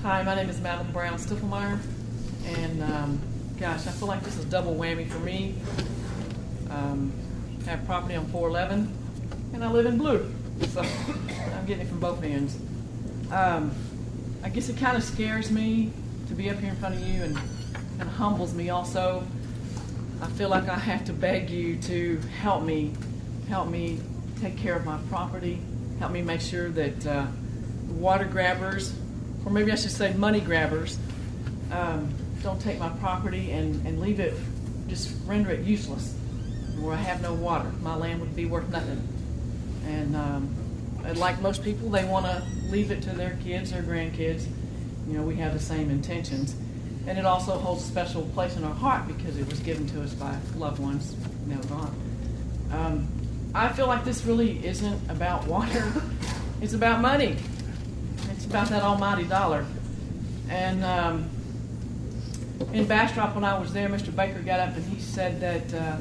Hi, my name is Madam Browm Stifflemire, and gosh, I feel like this is double whammy for me. I have property on 411, and I live in Blue, so I'm getting it from both ends. I guess it kind of scares me to be up here in front of you, and kind of humbles me also. I feel like I have to beg you to help me take care of my property, help me make sure that water grabbers, or maybe I should say money grabbers, don't take my property and leave it, just render it useless, where I have no water. My land would be worth nothing. And like most people, they want to leave it to their kids or grandkids. You know, we have the same intentions. And it also holds a special place in our heart because it was given to us by loved ones now gone. I feel like this really isn't about water. It's about money. It's about that almighty dollar. And in Bastrop, when I was there, Mr. Baker got up and he said that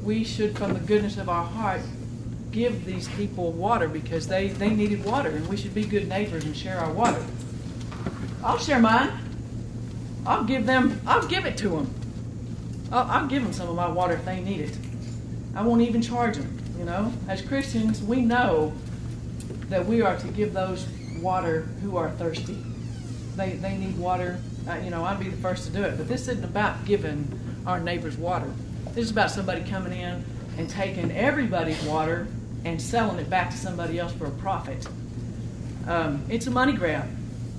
we should, from the goodness of our heart, give these people water because they needed water, and we should be good neighbors and share our water. I'll share mine. I'll give it to them. I'll give them some of my water if they need it. I won't even charge them, you know. As Christians, we know that we are to give those water who are thirsty. They need water. You know, I'd be the first to do it. But this isn't about giving our neighbors water. This is about somebody coming in and taking everybody's water and selling it back to somebody else for a profit. It's a money grab.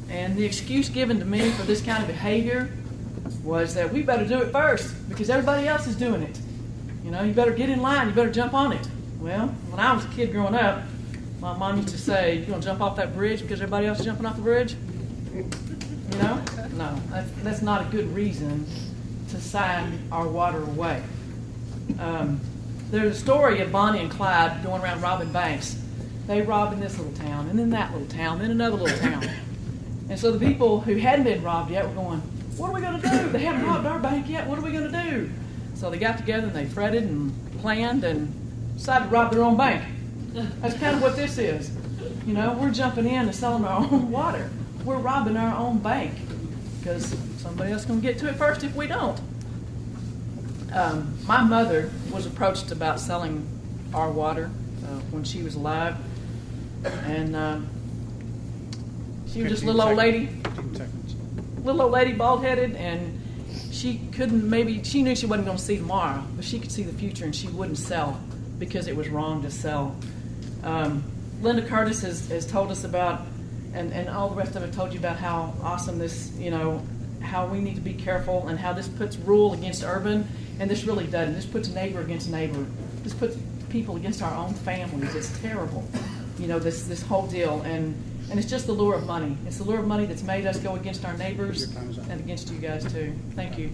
And the excuse given to me for this kind of behavior was that we better do it first because everybody else is doing it. You know, you better get in line, you better jump on it. Well, when I was a kid growing up, my mom used to say, "You gonna jump off that bridge because everybody else is jumping off the bridge?" You know? No, that's not a good reason to sign our water away. There's a story of Bonnie and Clyde going around robbing banks. They robbed in this little town, and then that little town, then another little town. And so the people who hadn't been robbed yet were going, "What are we going to do? They haven't robbed our bank yet. What are we going to do?" So they got together and they fretted and planned and decided to rob their own bank. That's kind of what this is. You know, we're jumping in and selling our own water. We're robbing our own bank because somebody else is going to get to it first if we don't. My mother was approached about selling our water when she was alive. And she was just a little old lady. Little old lady, bald-headed, and she knew she wasn't going to see tomorrow, but she could see the future, and she wouldn't sell because it was wrong to sell. Linda Curtis has told us about, and all the rest of it told you about how awesome this, you know, how we need to be careful and how this puts rural against urban, and this really doesn't. This puts neighbor against neighbor. This puts people against our own families. It's terrible, you know, this whole deal. And it's just the lure of money. It's the lure of money that's made us go against our neighbors and against you guys too. Thank you.